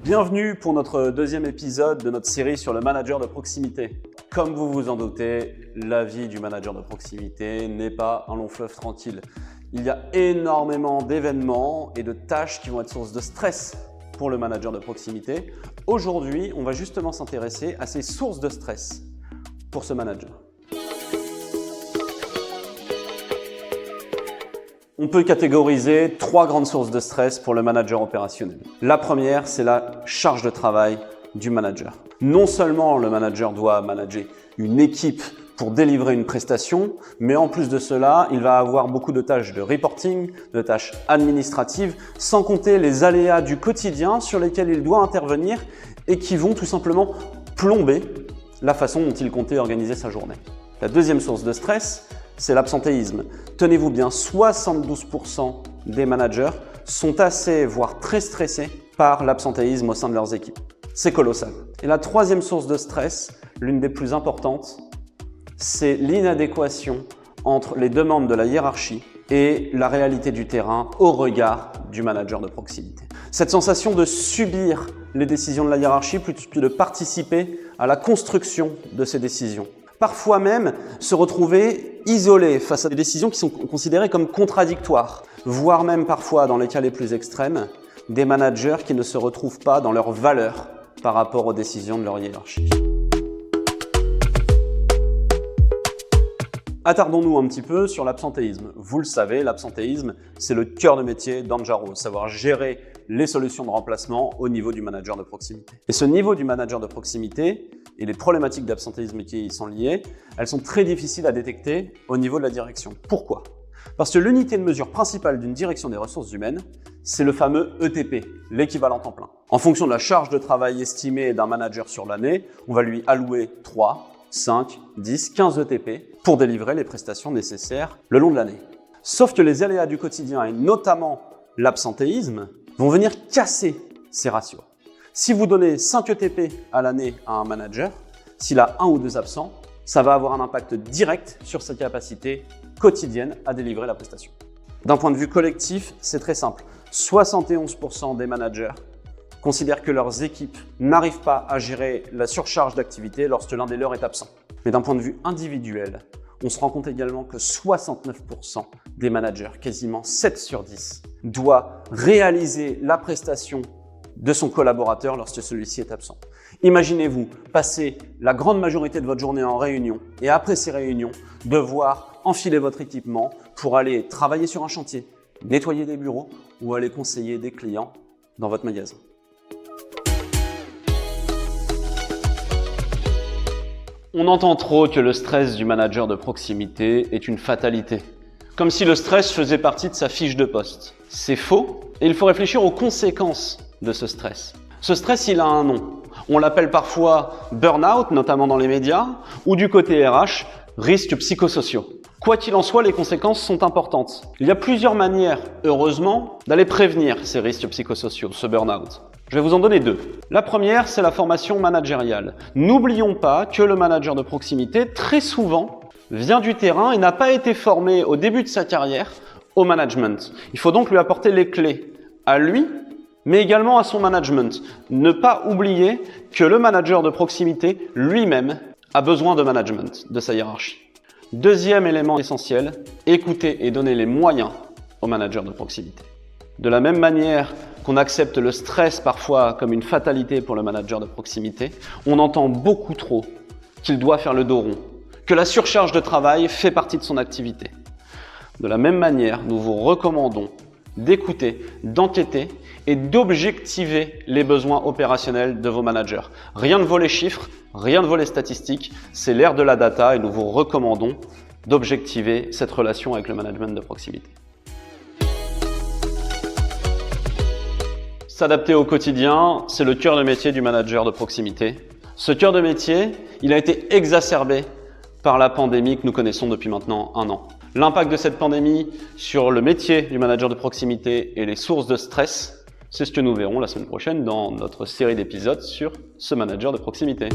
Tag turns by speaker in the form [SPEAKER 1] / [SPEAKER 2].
[SPEAKER 1] Bienvenue pour notre deuxième épisode de notre série sur le manager de proximité. Comme vous vous en doutez, la vie du manager de proximité n'est pas un long fleuve tranquille. Il y a énormément d'événements et de tâches qui vont être source de stress pour le manager de proximité. Aujourd'hui, on va justement s'intéresser à ces sources de stress pour ce manager. On peut catégoriser 3 grandes sources de stress pour le manager opérationnel. La première, c'est la charge de travail du manager. Non seulement le manager doit manager une équipe pour délivrer une prestation, mais en plus de cela, il va avoir beaucoup de tâches de reporting, de tâches administratives, sans compter les aléas du quotidien sur lesquels il doit intervenir et qui vont tout simplement plomber la façon dont il comptait organiser sa journée. La deuxième source de stress, c'est l'absentéisme. Tenez-vous bien, 72% des managers sont assez, voire très stressés par l'absentéisme au sein de leurs équipes. C'est colossal. Et la troisième source de stress, l'une des plus importantes, c'est l'inadéquation entre les demandes de la hiérarchie et la réalité du terrain au regard du manager de proximité. Cette sensation de subir les décisions de la hiérarchie plutôt que de participer à la construction de ces décisions. Parfois même se retrouver isolé face à des décisions qui sont considérées comme contradictoires, voire même parfois, dans les cas les plus extrêmes, des managers qui ne se retrouvent pas dans leurs valeurs par rapport aux décisions de leur hiérarchie. Attardons-nous un petit peu sur l'absentéisme. Vous le savez, l'absentéisme, c'est le cœur de métier d'Anjaro, savoir gérer les solutions de remplacement au niveau du manager de proximité. Et ce niveau du manager de proximité et les problématiques d'absentéisme qui y sont liées, elles sont très difficiles à détecter au niveau de la direction. Pourquoi ? Parce que l'unité de mesure principale d'une direction des ressources humaines, c'est le fameux ETP, l'équivalent temps plein. En fonction de la charge de travail estimée d'un manager sur l'année, on va lui allouer 3, 5, 10, 15 ETP pour délivrer les prestations nécessaires le long de l'année. Sauf que les aléas du quotidien et notamment l'absentéisme vont venir casser ces ratios. Si vous donnez 5 ETP à l'année à un manager, s'il a 1 ou 2 absents, ça va avoir un impact direct sur sa capacité quotidienne à délivrer la prestation. D'un point de vue collectif, c'est très simple. 71% des managers considèrent que leurs équipes n'arrivent pas à gérer la surcharge d'activité lorsque l'un des leurs est absent. Mais d'un point de vue individuel, on se rend compte également que 69% des managers, quasiment 7 sur 10, doivent réaliser la prestation de son collaborateur lorsque celui-ci est absent. Imaginez-vous passer la grande majorité de votre journée en réunion et après ces réunions, devoir enfiler votre équipement pour aller travailler sur un chantier, nettoyer des bureaux ou aller conseiller des clients dans votre magasin. On entend trop que le stress du manager de proximité est une fatalité, comme si le stress faisait partie de sa fiche de poste. C'est faux et il faut réfléchir aux conséquences de ce stress. Ce stress, il a un nom. On l'appelle parfois burn-out, notamment dans les médias, ou du côté RH, risques psychosociaux. Quoi qu'il en soit, les conséquences sont importantes. Il y a plusieurs manières, heureusement, d'aller prévenir ces risques psychosociaux, ce burn-out. Je vais vous en donner 2. La première, c'est la formation managériale. N'oublions pas que le manager de proximité, très souvent, vient du terrain et n'a pas été formé au début de sa carrière au management. Il faut donc lui apporter les clés à lui, mais également à son management. Ne pas oublier que le manager de proximité lui-même a besoin de management, de sa hiérarchie. Deuxième élément essentiel, écouter et donner les moyens au manager de proximité. De la même manière qu'on accepte le stress parfois comme une fatalité pour le manager de proximité, on entend beaucoup trop qu'il doit faire le dos rond, que la surcharge de travail fait partie de son activité. De la même manière, nous vous recommandons d'écouter, d'enquêter et d'objectiver les besoins opérationnels de vos managers. Rien ne vaut les chiffres, rien ne vaut les statistiques, c'est l'ère de la data et nous vous recommandons d'objectiver cette relation avec le management de proximité. S'adapter au quotidien, c'est le cœur de métier du manager de proximité. Ce cœur de métier, il a été exacerbé par la pandémie que nous connaissons depuis maintenant 1 an. L'impact de cette pandémie sur le métier du manager de proximité et les sources de stress, c'est ce que nous verrons la semaine prochaine dans notre série d'épisodes sur ce manager de proximité.